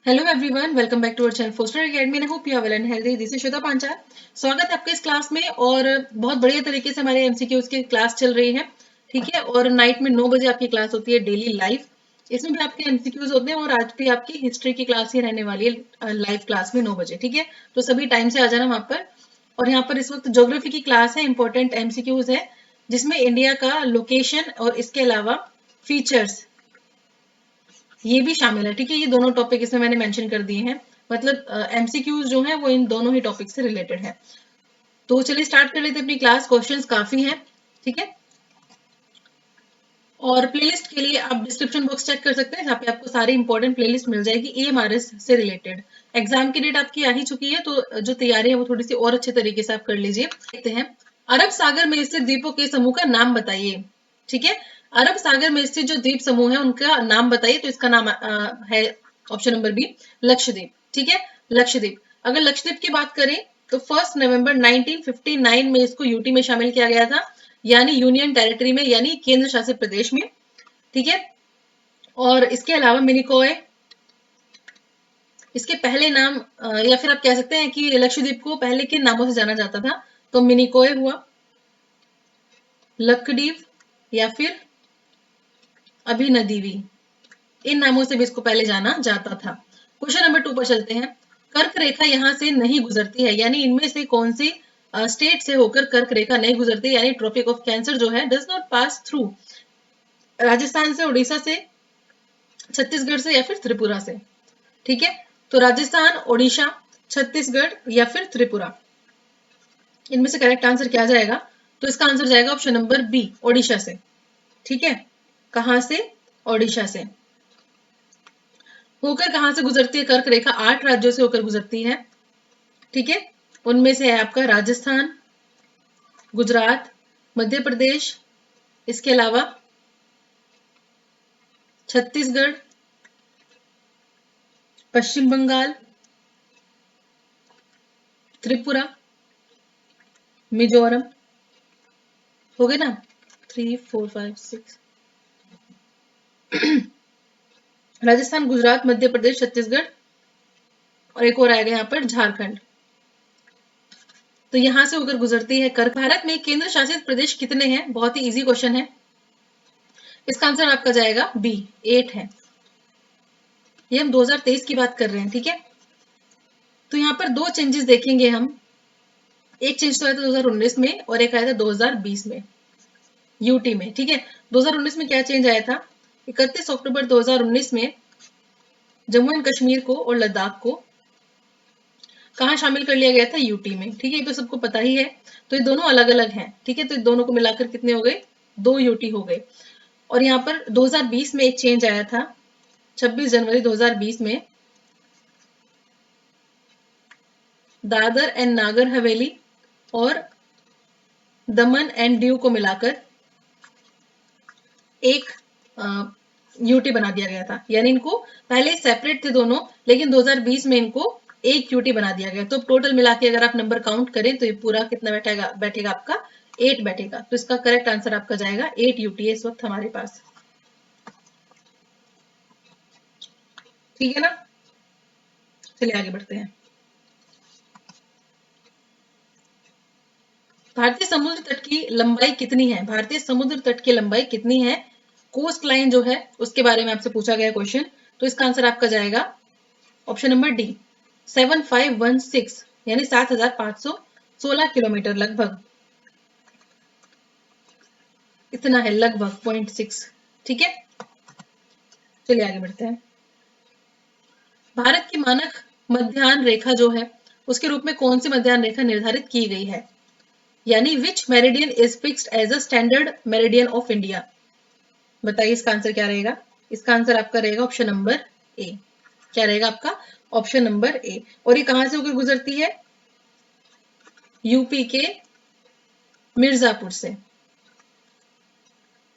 Hello everyone, welcome back to our channel Foster Academy. I hope you are well and healthy. This is Shweta Panchal. स्वागत है आपके इस class में। और बहुत बढ़िया तरीके से हमारे एमसीक्यूज की क्लास चल रही है, ठीक है। और नाइट में 9 बजे आपकी क्लास होती है डेली लाइव। इसमें भी आपके एमसीक्यूज होते हैं और आज भी आपकी हिस्ट्री की क्लास ही रहने वाली है लाइव क्लास में 9 बजे, ठीक है। तो सभी टाइम से आ जाना वहां पर। और यहाँ पर इस वक्त ज्योग्राफी की क्लास है, इंपॉर्टेंट एमसीक्यूज है जिसमें इंडिया का लोकेशन और इसके अलावा फीचर्स ये भी शामिल है, ठीक है। ये दोनों टॉपिक इसमें मैंने मेंशन कर दिए हैं। मतलब एमसीक्यूज जो है वो इन दोनों ही टॉपिक से रिलेटेड है। तो चलिए स्टार्ट कर लेते हैं अपनी क्लास। क्वेश्चंस काफी हैं, ठीक है। और प्लेलिस्ट के लिए आप डिस्क्रिप्शन बॉक्स चेक कर सकते हैं, जहाँ पे आपको सारी इंपॉर्टेंट प्लेलिस्ट मिल जाएगी ईएमआरएस से रिलेटेड। एग्जाम की डेट आपकी आ ही चुकी है, तो जो तैयारी है वो थोड़ी सी और अच्छे तरीके से आप कर लीजिए। देखते हैं, अरब सागर में स्थित द्वीपों के समूह का नाम बताइए, ठीक है। अरब सागर में स्थित जो द्वीप समूह है उनका नाम बताइए। तो इसका नाम है ऑप्शन नंबर बी, लक्षद्वीप, ठीक है। लक्षद्वीप। अगर लक्षद्वीप की बात करें तो 1 नवंबर 1959 में इसको यूटी में शामिल किया गया था, यानी यूनियन टेरिटरी में, यानी केंद्र शासित प्रदेश में, ठीक है। और इसके अलावा मिनिकॉय, इसके पहले नाम या फिर आप कह सकते हैं कि लक्षद्वीप को पहले किन नामों से जाना जाता था। तो मिनिकॉय हुआ, लक्षद्वीप, या फिर अभिनदीवी, इन नामों से भी इसको पहले जाना जाता था। क्वेश्चन नंबर 2 पर चलते हैं। कर्क रेखा यहाँ से नहीं गुजरती है, यानी इनमें से कौन सी स्टेट से होकर कर्क रेखा नहीं गुजरती, यानी ट्रॉपिक ऑफ कैंसर जो है does not pass through Rajasthan से, उड़ीसा से, छत्तीसगढ़ से, या फिर त्रिपुरा से, ठीक है। तो राजस्थान, ओडिशा, छत्तीसगढ़ या फिर त्रिपुरा, इनमें से करेक्ट आंसर क्या जाएगा? तो इसका आंसर जाएगा ऑप्शन नंबर बी, ओडिशा से, ठीक है। कहां से? ओडिशा से। होकर कहां से गुजरती है कर्क रेखा? 8 राज्यों से होकर गुजरती है, ठीक है। उनमें से है आपका राजस्थान, गुजरात, मध्य प्रदेश, इसके अलावा छत्तीसगढ़, पश्चिम बंगाल, त्रिपुरा, मिजोरम। हो गए ना? 3 4 5 6। राजस्थान, गुजरात, मध्य प्रदेश, छत्तीसगढ़, और एक और आएगा यहाँ पर झारखंड। तो यहां से होकर गुजरती है कर्क। भारत में केंद्र शासित प्रदेश कितने हैं? बहुत ही इजी क्वेश्चन है। इसका आंसर आपका जाएगा बी, 8 है। ये हम 2023 की बात कर रहे हैं, ठीक है। तो यहाँ पर 2 चेंजेस देखेंगे हम। एक चेंज तो आया था 2019 में और एक आया था 2020 में यूटी में, ठीक है। 2019 में क्या चेंज आया था? 31 अक्टूबर 2019 में जम्मू एंड कश्मीर को और लद्दाख को कहाँ शामिल कर लिया गया था? यूटी में, ठीक है। ये तो सबको पता ही है। तो ये दोनों अलग अलग हैं, ठीक है। तो दोनों को मिलाकर कितने हो गए? 2 यूटी हो गए। और यहाँ पर 2020 में एक चेंज आया था, 26 जनवरी 2020 में दादर एंड नागर हवेली और दमन एंड दीव को मिलाकर एक यूटी बना दिया गया था। यानी इनको पहले सेपरेट थे दोनों, लेकिन 2020 में इनको एक यूटी बना दिया गया। तो टोटल मिला के अगर आप नंबर काउंट करें तो ये पूरा कितना बैठेगा आपका? 8 बैठेगा। तो इसका करेक्ट आंसर आपका जाएगा 8 यूटी है इस वक्त हमारे पास, ठीक है ना। चलिए आगे बढ़ते हैं। भारतीय समुद्र तट की लंबाई कितनी है? भारतीय समुद्र तट की लंबाई कितनी है? कोस्ट लाइन जो है उसके बारे में आपसे पूछा गया क्वेश्चन। तो इसका आंसर आपका जाएगा ऑप्शन नंबर डी, 7516, यानी 7516 किलोमीटर लगभग। इतना है लगभग 0.6, ठीक है। चलिए आगे बढ़ते हैं। भारत की मानक मध्याह्न रेखा जो है उसके रूप में कौन सी मध्याह्न रेखा निर्धारित की गई है? यानी which meridian is fixed as a standard meridian of India? बताइए इसका आंसर क्या रहेगा? इसका आंसर आपका रहेगा ऑप्शन नंबर ए। क्या रहेगा आपका? Option number A. और ये कहां से होकर गुजरती है? यूपी के मिर्जापुर से,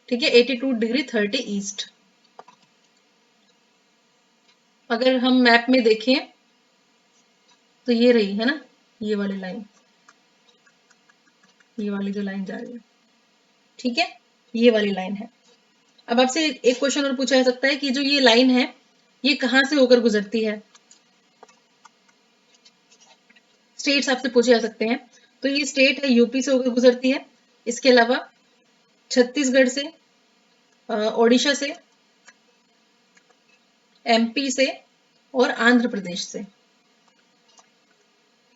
ठीक है। 82 डिग्री 30 ईस्ट। अगर हम मैप में देखें तो ये रही है ना, ये वाली लाइन, ये वाली जो लाइन जा रही है, ठीक है, ये वाली लाइन है। अब आपसे एक क्वेश्चन और पूछा जा सकता है कि जो ये लाइन है ये कहां से होकर गुजरती है? स्टेट्स आपसे पूछे जा सकते हैं। तो ये स्टेट है यूपी से होकर गुजरती है, इसके अलावा छत्तीसगढ़ से, ओडिशा से, एमपी से और आंध्र प्रदेश से।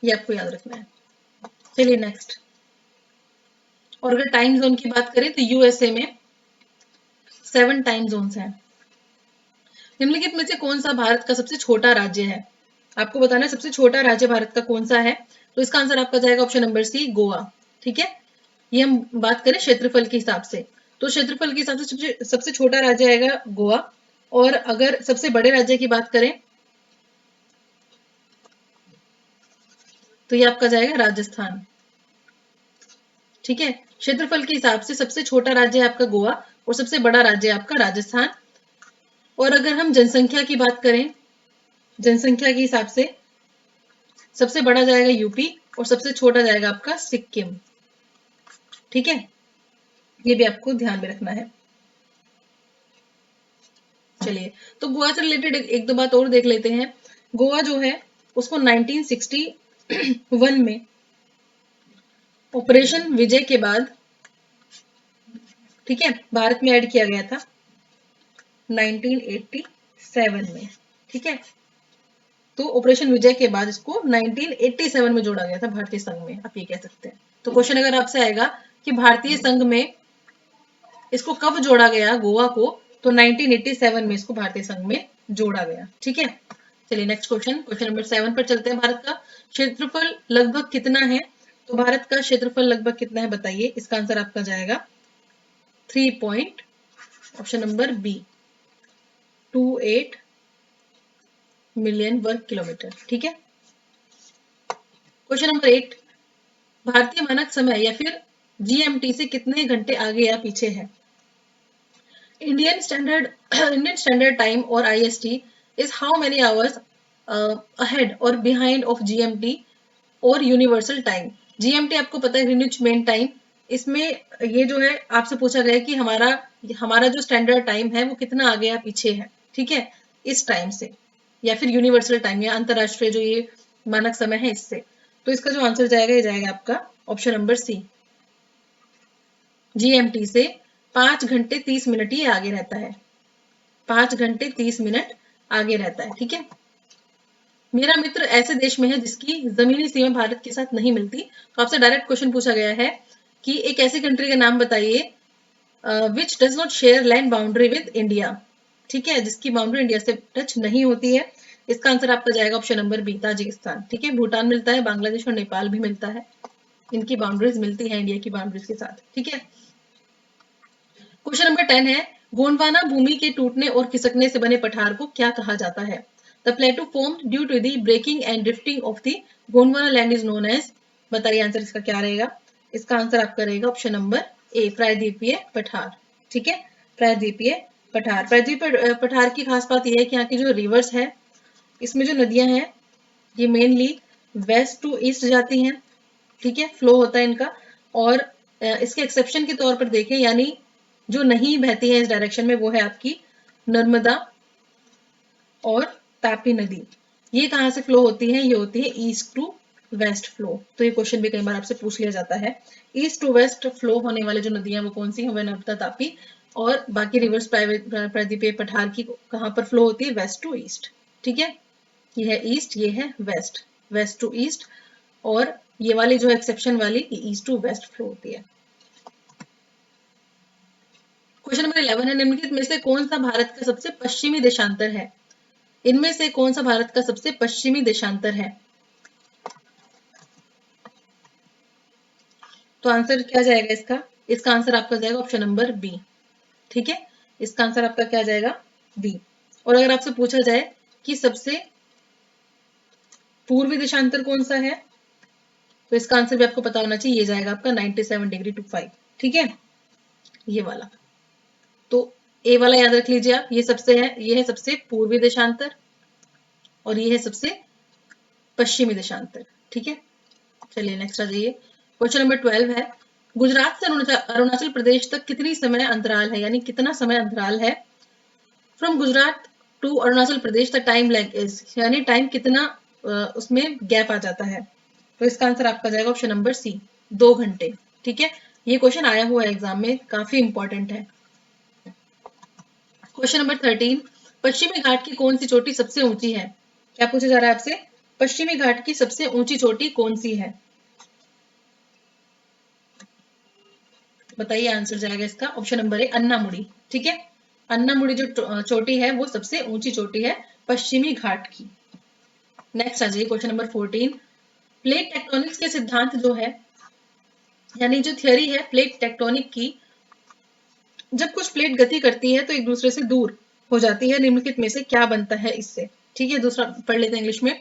ये आपको याद रखना है। चलिए नेक्स्ट। और अगर टाइम जोन की बात करें तो यूएसए में 7 टाइम जोन्स हैं। निम्नलिखित में से कौन सा भारत का सबसे छोटा राज्य है? आपको बताना है सबसे छोटा राज्य भारत का कौन सा है। तो इसका आंसर आपका जाएगा ऑप्शन नंबर सी, गोवा। ठीक है, ये हम बात करें क्षेत्रफल के हिसाब से, तो क्षेत्रफल के हिसाब से सबसे छोटा राज्य आएगा गोवा। और अगर सबसे बड़े राज्य की बात करें तो ये आपका जाएगा राजस्थान। ठीक है, क्षेत्रफल के हिसाब से सबसे छोटा राज्य है आपका गोवा और सबसे बड़ा राज्य है आपका राजस्थान। और अगर हम जनसंख्या की बात करें, जनसंख्या के हिसाब से सबसे बड़ा जाएगा यूपी और सबसे छोटा जाएगा आपका सिक्किम। ठीक है, ये भी आपको ध्यान में रखना है। चलिए, तो गोवा से रिलेटेड एक दो बात और देख लेते हैं। गोवा जो है उसको 1961 में ऑपरेशन विजय के बाद, ठीक है, भारत में ऐड किया गया था 1987 में। ठीक है, तो ऑपरेशन विजय के बाद इसको 1987 में जोड़ा गया था भारतीय संघ में, आप ये कह सकते हैं। तो क्वेश्चन अगर आपसे आएगा कि भारतीय संघ में इसको कब जोड़ा गया गोवा को, तो 1987 में इसको भारतीय संघ में जोड़ा गया। ठीक है, चलिए नेक्स्ट क्वेश्चन, क्वेश्चन नंबर 7 पर चलते हैं। भारत का क्षेत्रफल लगभग कितना है? तो भारत का क्षेत्रफल लगभग कितना है बताइए। इसका आंसर आपका जाएगा 3 point, option number B, 28 million वर्ग किलोमीटर। ठीक है, क्वेश्चन नंबर 8, भारतीय मानक समय या फिर जीएमटी से कितने घंटे आगे या पीछे है? इंडियन स्टैंडर्ड टाइम और IST is how many hours ahead और बिहाइंड ऑफ जीएमटी और यूनिवर्सल टाइम। जीएमटी आपको पता है ग्रीनिच मेन टाइम, इसमें ये जो है आपसे पूछा गया है कि हमारा जो स्टैंडर्ड टाइम है वो कितना आगे या पीछे है। ठीक है, इस टाइम से, या फिर यूनिवर्सल टाइम या अंतरराष्ट्रीय जो ये मानक समय है इससे। तो इसका जो आंसर जाएगा ये जाएगा आपका ऑप्शन नंबर सी, जीएमटी से 5 घंटे 30 मिनट ही आगे रहता है, 5 घंटे 30 मिनट आगे रहता है। ठीक है, मेरा मित्र ऐसे देश में है जिसकी जमीनी सीमा भारत के साथ नहीं मिलती। तो आपसे डायरेक्ट क्वेश्चन पूछा गया है कि एक ऐसी कंट्री का नाम बताइए which does not share land boundary with India. ठीक है, जिसकी बाउंड्री इंडिया से टच नहीं होती है। इसका आंसर आपका जाएगा ऑप्शन नंबर बी, ताजिकिस्तान। ठीक है, भूटान मिलता है, बांग्लादेश और नेपाल भी मिलता है, इनकी बाउंड्रीज मिलती है इंडिया की बाउंड्रीज के साथ। ठीक है, क्वेश्चन नंबर 10 है, गोंडवाना भूमि के टूटने और खिसकने से बने पठार को क्या कहा जाता है? The plateau formed due to the breaking and drifting of the Gondwana land is known as. बताइए आंसर इसका क्या रहेगा। इसका आंसर आपका रहेगा ऑप्शन नंबर ए, प्रायद्वीपीय पठार। ठीक है, प्रायद्वीपीय पठार। प्रायद्वीपीय पठार की खास बात यह है कि यहाँ की जो रिवर्स है, इसमें जो नदियां हैं ये मेनली वेस्ट टू ईस्ट जाती हैं। ठीक है, फ्लो होता है इनका। और इसके एक्सेप्शन के तौर पर देखें, यानी जो नहीं बहती है इस डायरेक्शन में, वो है आपकी नर्मदा और तापी नदी। ये कहाँ से फ्लो होती है? ये होती है ईस्ट टू वेस्ट फ्लो। तो ये क्वेश्चन भी कई बार आपसे पूछ लिया जाता है। ईस्ट टू वेस्ट फ्लो होने वाले जो नदियां वो कौन सी है? वह नर्मदा, तापी। और बाकी रिवर्स प्रायद्वीपीय पठार की कहाँ पर फ्लो होती है? West to east. ठीक है, ये है ईस्ट, ये है वेस्ट, वेस्ट टू ईस्ट। और ये वाली जो एक्सेप्शन वाली ईस्ट टू वेस्ट फ्लो होती है। क्वेश्चन नंबर 11 है, निम्नलिखित में से कौन सा भारत का सबसे पश्चिमी देशांतर है? इनमें से कौन सा भारत का सबसे पश्चिमी देशांतर है? तो आंसर क्या जाएगा इसका? इसका आंसर आपका जाएगा ऑप्शन नंबर बी। ठीक है, इसका आंसर आपका क्या जाएगा? बी। और अगर आपसे पूछा जाए कि सबसे पूर्वी देशांतर कौन सा है, तो इसका आंसर भी आपको पता होना चाहिए, ये जाएगा आपका 97 डिग्री टू 5। ठीक है, ये वाला। तो ए वाला याद रख लीजिए आप, ये सबसे है, ये है सबसे पूर्वी देशांतर और ये है सबसे पश्चिमी देशांतर। ठीक है, चलिए नेक्स्ट आ जाइए। क्वेश्चन नंबर 12 है, गुजरात से अरुणाचल प्रदेश तक कितनी समय अंतराल है, यानी कितना समय अंतराल है? From Gujarat to Arunachal Pradesh the time lag is, यानी टाइम कितना उसमें गैप आ जाता है। तो इसका आंसर आपका जाएगा ऑप्शन नंबर सी, 2 घंटे। ठीक है, ये क्वेश्चन आया हुआ है एग्जाम में, काफी इंपॉर्टेंट है। क्वेश्चन नंबर 13, पश्चिमी घाट की कौन सी चोटी सबसे ऊंची है? क्या पूछा जा रहा है आपसे? पश्चिमी घाट की सबसे ऊंची चोटी कौन सी है? बताइए, आंसर जाएगा इसका ऑप्शन नंबर ए, अन्नामुड़ी। ठीक है, अन्नामुड़ी जो चोटी है वो सबसे ऊंची चोटी है पश्चिमी घाट की। नेक्स्ट आ जाइए क्वेश्चन नंबर 14, प्लेट टेक्टोनिक्स के सिद्धांत जो है, यानी जो थियोरी है प्लेट टेक्टोनिक की, जब कुछ प्लेट गति करती है तो एक दूसरे से दूर हो जाती है, निम्नलिखित में से क्या बनता है इससे? ठीक है, दूसरा पढ़ लेते हैं इंग्लिश में।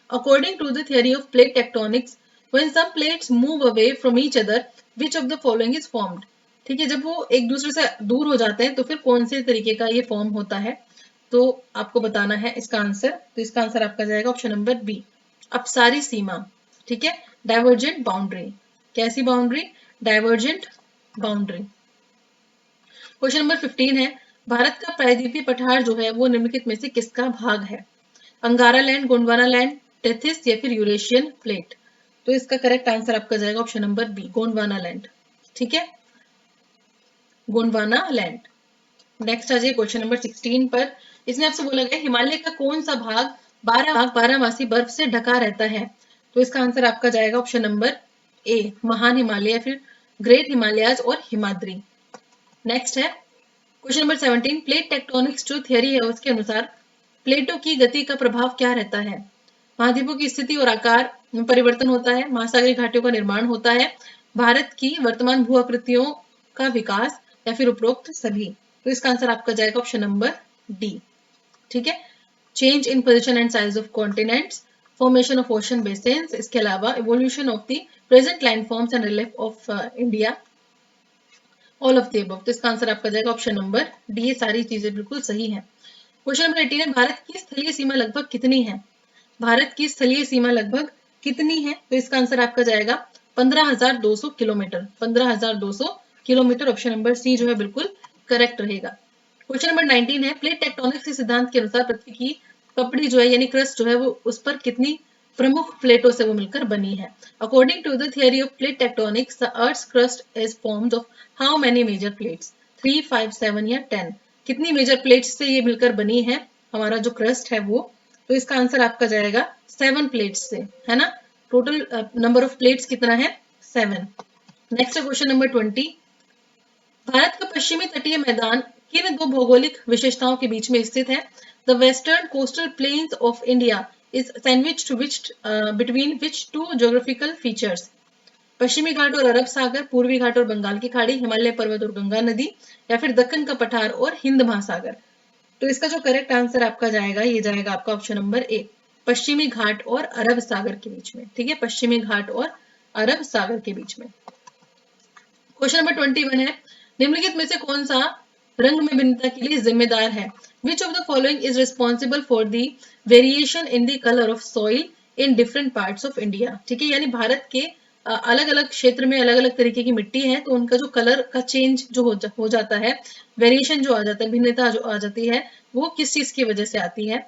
According to the theory of plate tectonics, when some plates move away from each other, which of the following is formed? ठीक है, जब वो एक दूसरे से दूर हो जाते हैं तो फिर कौन से तरीके का ये फॉर्म होता है, तो आपको बताना है इसका आंसर। तो इसका आंसर आपका जाएगा ऑप्शन नंबर बी, अपसारी सीमा। ठीक है, डाइवर्जेंट बाउंड्री। कैसी boundary? Divergent boundary. Question number 15 है, भारत का प्रायद्वीपीय पठार जो है वो निम्नलिखित में से किसका भाग है? अंगारा लैंड, गोंडवाना लैंड, टेथिस या फिर यूरेशियन प्लेट? तो इसका करेक्ट आंसर आपका जाएगा option number B, Gondwana land. ठीक है, गोंडवाना लैंड। नेक्स्ट आ जाइए क्वेश्चन नंबर 16 पर। इसमें आपसे बोला गया हिमालय का कौन सा भाग 12 भाग 12 मासी बर्फ से ढका रहता है? तो इसका आंसर आपका जाएगा ऑप्शन नंबर ए, महान हिमालय या फिर ग्रेट हिमालयाज और हिमाद्री। नेक्स्ट है क्वेश्चन नंबर 17, प्लेट टेक्टोनिक्स जो थियरी है उसके अनुसार प्लेटों की गति का प्रभाव क्या रहता है? महाद्वीपों की स्थिति और आकार में परिवर्तन होता है, महासागरीय घाटियों का निर्माण होता है, भारत की वर्तमान भू आकृतियों का विकास, या फिर उपरोक्त सभी? तो इसका आंसर आपका जाएगा ऑप्शन नंबर डी। ठीक है, change in position and size of continents, formation of ocean basins, इसके अलावा evolution of the present landforms and relief of India, all of the above. तो इसका आंसर आपका जाएगा ऑप्शन नंबर डी, ये सारी चीजें बिल्कुल सही है। क्वेश्चन नंबर 18 है, भारत की स्थलीय सीमा लगभग कितनी है? भारत की स्थलीय सीमा लगभग कितनी है? तो इसका आंसर आपका जाएगा 15,200 kilometre. 15,200 kilometre, option number C जो है बिल्कुल करेक्ट रहेगा। क्वेश्चन नंबर 19 है, प्लेट टेक्टोनिक्स के सिद्धांत के अनुसार पृथ्वी की पपड़ी जो है यानी क्रस्ट जो है वो उस पर कितनी प्रमुख प्लेटों से वो मिलकर बनी है? According to the theory of plate tectonics, the earth crust is formed of how many major plates? 3, 5, 7 या 10? कितनी मेजर प्लेट्स से ये मिलकर बनी है हमारा जो क्रस्ट है वो? तो इसका आंसर आपका जाएगा 7 प्लेट्स से, है ना। टोटल नंबर ऑफ प्लेट्स कितना है? 7। नेक्स्ट क्वेश्चन नंबर 20, भारत का पश्चिमी तटीय मैदान किन दो भौगोलिक विशेषताओं के बीच में स्थित है? The western coastal plains of India is sandwiched between which two geographical features? पश्चिमी घाट और अरब सागर, पूर्वी घाट और बंगाल की खाड़ी, हिमालय पर्वत और गंगा नदी, या फिर दक्कन का पठार और हिंद महासागर? तो इसका जो करेक्ट आंसर आपका जाएगा, ये जाएगा आपका ऑप्शन नंबर ए, पश्चिमी घाट और अरब सागर के बीच में। ठीक है, पश्चिमी घाट और अरब सागर के बीच में। क्वेश्चन नंबर 21 है, निम्नलिखित में से कौन सा रंग में भिन्नता के लिए जिम्मेदार है? Which of the following is responsible for the variation in the colour of soil in different parts of India? ठीक है, यानी भारत के अलग अलग क्षेत्र में अलग अलग तरीके की मिट्टी है, तो उनका जो कलर का चेंज जो हो जाता है, वेरिएशन जो आ जाता है, भिन्नता जो आ जाती है, वो किस चीज की वजह से आती है?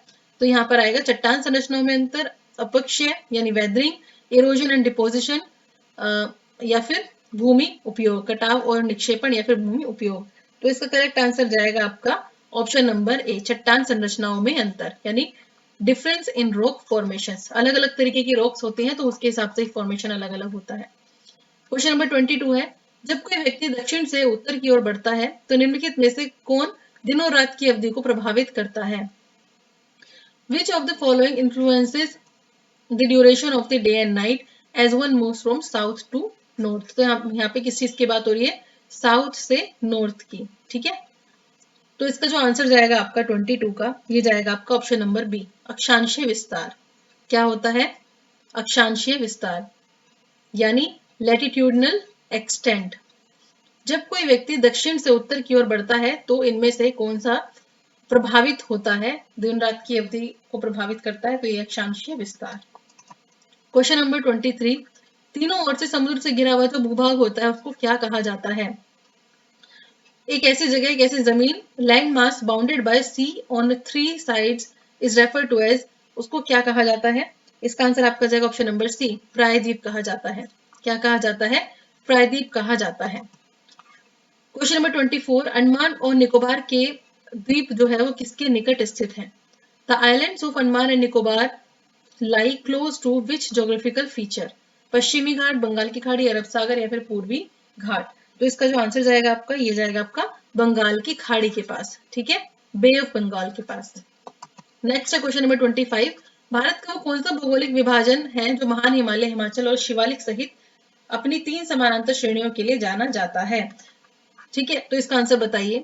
तो यहाँ पर आएगा चट्टान संरचनाओं में अंतर, अपक्षय यानी वेदरिंग, इरोजन एंड डिपोजिशन, या फिर भूमि उपयोग, कटाव और निक्षेपण, या फिर भूमि उपयोग? तो इसका करेक्ट आंसर जाएगा आपका ऑप्शन नंबर ए, चट्टान संरचनाओं में अंतर, यानी डिफरेंस इन रॉक फॉर्मेशंस। अलग अलग तरीके की रॉक्स होती हैं तो उसके हिसाब से फॉर्मेशन अलग अलग होता है। क्वेश्चन नंबर 22 है, जब कोई व्यक्ति दक्षिण से उत्तर की ओर बढ़ता है तो निम्नलिखित में से कौन दिनों रात की अवधि को प्रभावित करता है? Which of the following influences the duration of the day and night as one moves from south to north? तो यहाँ पे किस चीज की बात हो रही है? साउथ से नॉर्थ की। ठीक है, तो इसका जो आंसर जाएगा आपका 22 का, ये जाएगा आपका ऑप्शन नंबर बी, अक्षांशीय विस्तार। क्या होता है? अक्षांशीय विस्तार, यानी लैटिट्यूडनल एक्सटेंड। जब कोई व्यक्ति दक्षिण से उत्तर की ओर बढ़ता है तो इनमें से कौन सा प्रभावित होता है, दिन रात की अवधि को प्रभावित करता है? तो ये अक्षांशीय विस्तार। क्वेश्चन नंबर 23, तीनों ओर से समुद्र से घिरा हुआ जो भूभाग होता है उसको क्या कहा जाता है? एक ऐसी जगह, एक ऐसी जमीन, land mass bounded by sea on 3 sides is refer to as, उसको क्या कहा जाता है? इसका आंसर आपका जाएगा ऑप्शन नंबर सी, प्रायद्वीप कहा जाता है। क्या कहा जाता है? प्रायद्वीप कहा जाता है। क्वेश्चन नंबर 24, अंडमान और निकोबार के द्वीप जो है वो किसके निकट स्थित है? The islands of Andaman and Nicobar lie close to which geographical feature? पश्चिमी घाट, बंगाल की खाड़ी, अरब सागर या फिर पूर्वी घाट? तो इसका जो आंसर जाएगा आपका, ये जाएगा आपका बंगाल की खाड़ी के पास, ठीक है, बे ऑफ बंगाल के पास। नेक्स्ट है क्वेश्चन नंबर 25, भारत का वो कौन सा भौगोलिक विभाजन है जो महान हिमालय, हिमाचल और शिवालिक सहित अपनी 3 समानांतर श्रेणियों के लिए जाना जाता है? ठीक है, तो इसका आंसर बताइए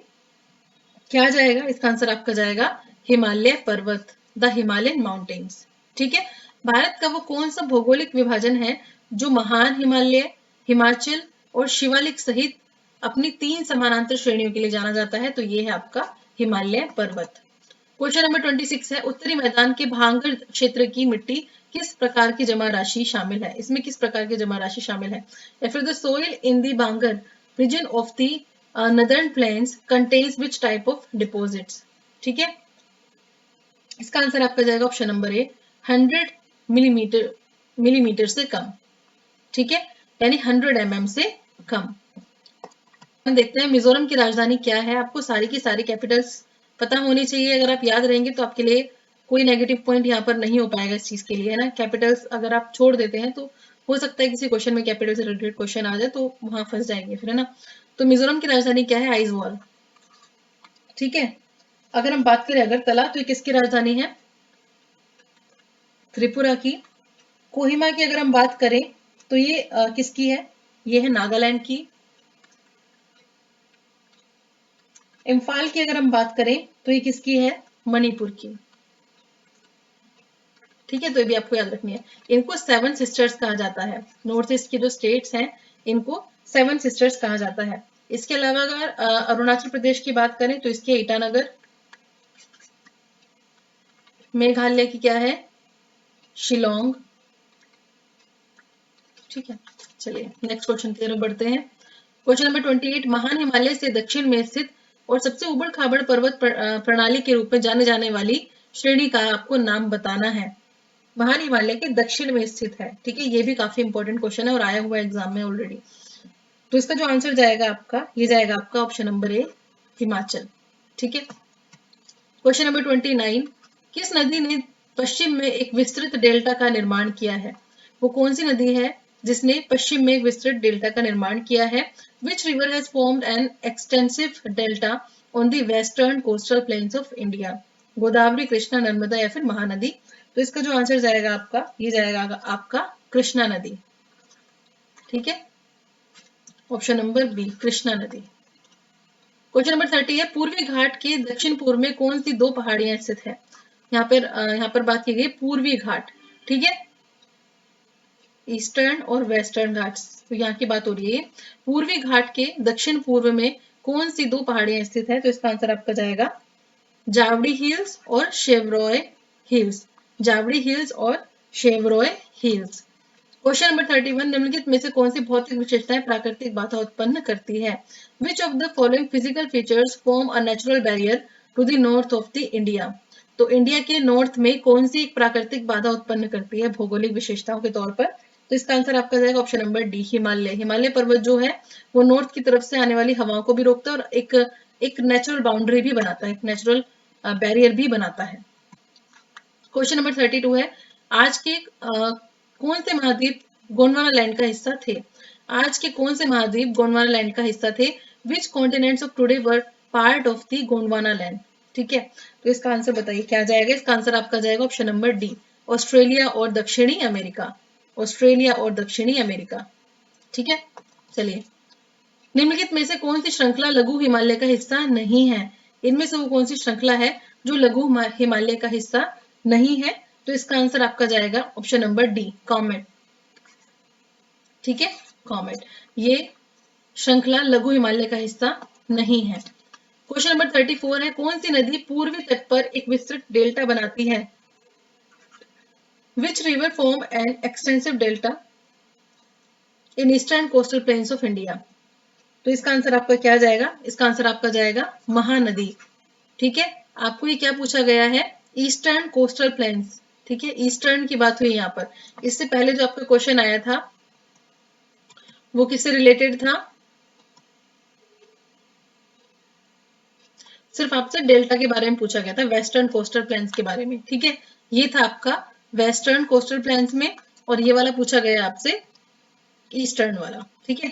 क्या जाएगा? इसका आंसर आपका जाएगा हिमालय पर्वत, द हिमालयन माउंटेन्स। ठीक है, भारत का वो कौन सा भौगोलिक विभाजन है जो महान हिमालय, हिमाचल और शिवालिक सहित अपनी 3 समानांतर श्रेणियों के लिए जाना जाता है? तो ये है आपका हिमालय पर्वत। क्वेश्चन नंबर 26 है, उत्तरी मैदान के भांगर क्षेत्र की मिट्टी किस प्रकार की जमा राशि शामिल है? इसमें किस प्रकार की जमा राशि शामिल है? या फिर the soil in the bhangar region of the northern plains contains which type of deposits? ठीक है, इसका आंसर आपका जाएगा ऑप्शन नंबर ए, 100 मिलीमीटर से कम। ठीक है, यानी 100 mm से कम। हम देखते हैं मिजोरम की राजधानी क्या है। आपको सारी की सारी कैपिटल्स पता होनी चाहिए। अगर आप याद रहेंगे तो आपके लिए कोई नेगेटिव पॉइंट यहाँ पर नहीं हो पाएगा इस चीज के लिए, है ना। कैपिटल्स अगर आप छोड़ देते हैं तो हो सकता है किसी क्वेश्चन में कैपिटल से रिलेटेड क्वेश्चन आ जाए तो वहां फंस जाएंगे फिर, है ना। तो मिजोरम की राजधानी क्या है? आइजवाल। ठीक है, अगर हम बात करें अगरतला तो ये किसकी राजधानी है? त्रिपुरा की। कोहिमा की अगर हम बात करें तो ये किसकी है? ये है नागालैंड की। इम्फाल की अगर हम बात करें तो ये किसकी है? मणिपुर की। ठीक है, तो ये भी आपको याद रखनी है। इनको 7 सिस्टर्स कहा जाता है। नॉर्थ ईस्ट की जो स्टेट्स हैं इनको 7 सिस्टर्स कहा जाता है। इसके अलावा अगर अरुणाचल प्रदेश की बात करें तो इसके ईटानगर, मेघालय की क्या है? शिलोंग। ठीक है, चलिए नेक्स्ट क्वेश्चन की तरफ बढ़ते हैं। क्वेश्चन नंबर 28, महान हिमालय से दक्षिण में स्थित और सबसे उबड़ खाबड़ पर्वत प्रणाली के रूप में जाने जाने वाली श्रेणी का आपको नाम बताना है। महान हिमालय के दक्षिण में स्थित है। ठीक है, ये भी काफी इंपॉर्टेंट क्वेश्चन है और आया हुआ एग्जाम में ऑलरेडी। तो इसका जो आंसर जाएगा आपका, ये जाएगा आपका ऑप्शन नंबर ए, हिमाचल। ठीक है, क्वेश्चन नंबर 29, किस नदी ने पश्चिम में एक विस्तृत डेल्टा का निर्माण किया है? वो कौन सी नदी है जिसने पश्चिम में एक विस्तृत डेल्टा का निर्माण किया है? Which river has formed an extensive delta on the western coastal plains of India? Godavari, Krishna, Narmada या फिर महानदी? तो इसका जो आंसर जाएगा आपका, ये जाएगा आपका कृष्णा नदी। ठीक है, ऑप्शन नंबर बी, कृष्णा नदी। क्वेश्चन नंबर 30 है, पूर्वी घाट के दक्षिण पूर्व में कौन सी 2 पहाड़ियां स्थित है? यहाँ पर बात की गई पूर्वी घाट। ठीक है, ईस्टर्न और वेस्टर्न घाट्स, तो यहाँ की बात हो रही है। पूर्वी घाट के दक्षिण पूर्व में कौन सी 2 पहाड़ियां स्थित है? तो इसका आंसर आपका जाएगा जावड़ी हिल्स और शेवरॉय हिल्स। जावड़ी हिल्स और शेवरॉय हिल्स। क्वेश्चन नंबर 31, निम्नलिखित में से कौन सी भौतिक विशेषताएं प्राकृतिक बाधा उत्पन्न करती है? Which of the following physical features form a natural barrier to the north of the India? तो इंडिया के नॉर्थ में कौन सी एक प्राकृतिक बाधा उत्पन्न करती है भौगोलिक विशेषताओं के तौर पर? तो इसका आंसर आपका जाएगा option number D, Himalaya. Himalaya पर्वत जो है वो नॉर्थ की तरफ से आने वाली हवाओं को भी रोकता है और एक नेचुरल बाउंड्री भी बनाता है, एक नेचुरल बैरियर भी बनाता है। क्वेश्चन नंबर 32 है, आज के कौन से महाद्वीप गोंडवाना लैंड का हिस्सा थे? आज के कौन से महाद्वीप गोंडवाना लैंड का हिस्सा थे? Which continents of today were part of the Gondwana land? ठीक है, तो इसका आंसर बताइए क्या जाएगा? इसका आंसर आपका जाएगा ऑप्शन नंबर डी, ऑस्ट्रेलिया और दक्षिणी अमेरिका। ऑस्ट्रेलिया और दक्षिणी अमेरिका। ठीक है, चलिए, निम्नलिखित में से कौन सी श्रृंखला लघु हिमालय का हिस्सा नहीं है? इनमें से वो कौन सी श्रृंखला है जो लघु हिमालय का हिस्सा नहीं है? तो इसका आंसर आपका जाएगा ऑप्शन नंबर डी, कॉमेट। ठीक है, कॉमेट, ये श्रृंखला लघु हिमालय का हिस्सा नहीं है। क्वेश्चन नंबर 34 है, कौन सी नदी पूर्वी तट पर एक विस्तृत डेल्टा बनाती है? Which river form an extensive delta in eastern coastal plains of India? तो इसका आंसर आपका क्या जाएगा? इसका आंसर आपका जाएगा महानदी। ठीक है, आपको ये क्या पूछा गया है? ईस्टर्न कोस्टल प्लेन्स, ठीक है, ईस्टर्न की बात हुई यहाँ पर। इससे पहले जो आपका क्वेश्चन आया था वो किससे रिलेटेड था? सिर्फ आपसे डेल्टा के बारे में पूछा गया था, वेस्टर्न कोस्टल प्लेन्स के बारे में। ठीक है, ये था आपका वेस्टर्न कोस्टल प्लेन्स में, और ये वाला पूछा गया आपसे ईस्टर्न वाला। ठीक है,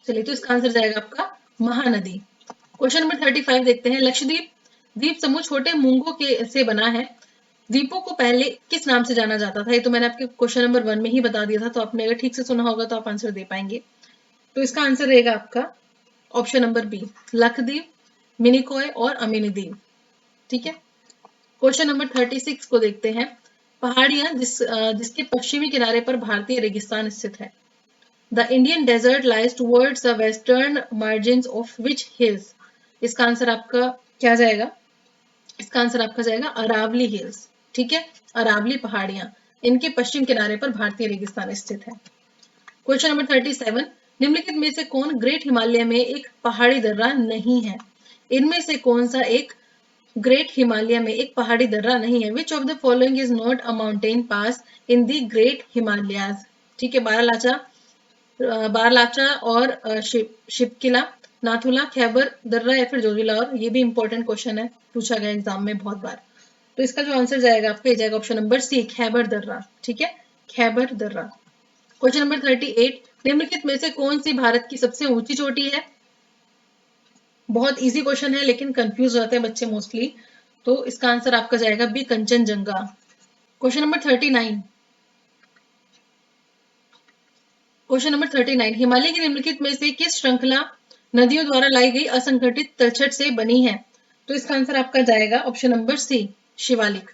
चलिए, तो इसका आंसर जाएगा आपका महानदी। क्वेश्चन नंबर 35 देखते हैं। लक्षद्वीप द्वीप समूह छोटे मूंगों के से बना है। द्वीपों को पहले किस नाम से जाना जाता था? ये तो मैंने आपके क्वेश्चन नंबर 1 में ही बता दिया था, तो आपने अगर ठीक से सुना होगा तो आप आंसर दे पाएंगे। तो इसका आंसर रहेगा आपका option number B, Lakshadweep, Minicoy और अमिनी द्वीप। ठीक है, क्वेश्चन नंबर 36 को देखते हैं। पहाड़ियां जिसके पश्चिमी किनारे पर भारतीय रेगिस्तान स्थित है। The Indian desert lies towards the western margin of which hills. इसका आंसर आपका क्या जाएगा? इसका आंसर आपका जाएगा अरावली हिल्स। ठीक है, अरावली पहाड़ियां, इनके पश्चिम किनारे पर भारतीय रेगिस्तान स्थित है। क्वेश्चन नंबर 37, निम्नलिखित में से कौन ग्रेट हिमालय में एक पहाड़ी दर्रा नहीं है? इनमें से कौन सा एक ग्रेट हिमालय में एक पहाड़ी दर्रा नहीं है? Which of the following is not a mountain pass in the great Himalayas. ठीक है, बारालाचा और शिपकिला, नाथुला, खैबर दर्रा या फिर जोजिला। और ये भी इंपॉर्टेंट क्वेश्चन है, पूछा गया एग्जाम में बहुत बार। तो इसका जो आंसर जाएगा आपका, ये जाएगा ऑप्शन नंबर सी, खैबर दर्रा। ठीक है, खैबर दर्रा। क्वेश्चन नंबर 38, निम्नलिखित में से कौन सी भारत की सबसे ऊंची चोटी है? बहुत इजी क्वेश्चन है, लेकिन कंफ्यूज होते हैं बच्चे मोस्टली। तो इसका आंसर आपका जाएगा B, Kanchenjunga. Question number 39, Himalaya की निम्नलिखित में से किस श्रृंखला नदियों द्वारा लाई गई असंगठित तलछट से बनी है? तो इसका आंसर आपका जाएगा option number C, Shivalik.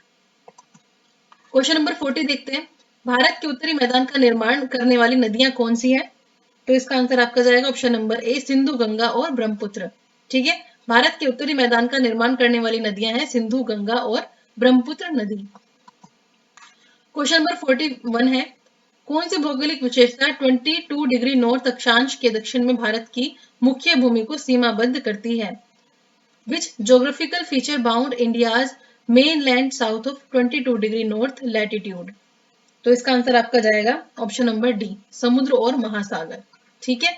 Question number 40 देखते हैं। भारत के उत्तरी मैदान का निर्माण करने वाली नदियां कौन सी है? तो इसका आंसर आपका जाएगा option number A, Sindhu, Ganga और ब्रह्मपुत्र। ठीक है, भारत के उत्तरी मैदान का निर्माण करने वाली नदियां हैं सिंधु, गंगा और ब्रह्मपुत्र नदी। क्वेश्चन नंबर 41 है। कौन सी भौगोलिक विशेषता 22 डिग्री नॉर्थ अक्षांश के दक्षिण में भारत की मुख्य भूमि को सीमाबद्ध करती है? Which geographical feature bound India's main land south of 22 degree north latitude. तो इसका आंसर आपका जाएगा ऑप्शन नंबर डी, समुद्र और महासागर। ठीक है,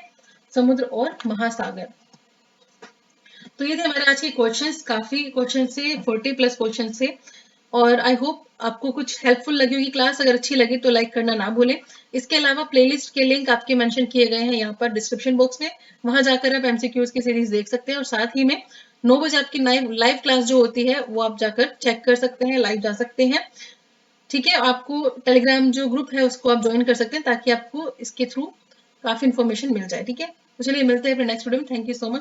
समुद्र और महासागर। तो ये थे हमारे आज के क्वेश्चंस, काफी क्वेश्चन से, 40 प्लस क्वेश्चन से। और आई होप आपको कुछ हेल्पफुल लगी होगी क्लास। अगर अच्छी लगी तो लाइक करना ना भूलें। इसके अलावा प्लेलिस्ट के लिंक आपके मेंशन किए गए हैं यहाँ पर डिस्क्रिप्शन बॉक्स में, वहां जाकर आप एमसीक्यूज की सीरीज देख सकते हैं। और साथ ही में 9 बजे आपकी लाइव क्लास जो होती है वो आप जाकर चेक कर सकते हैं, लाइव जा सकते हैं। ठीक है, आपको टेलीग्राम जो ग्रुप है उसको आप ज्वाइन कर सकते हैं, ताकि आपको इसके थ्रू काफी इन्फॉर्मेशन मिल जाए। ठीक है, तो चलिए मिलते हैं फिर नेक्स्ट वीडियो में। Thank you so much.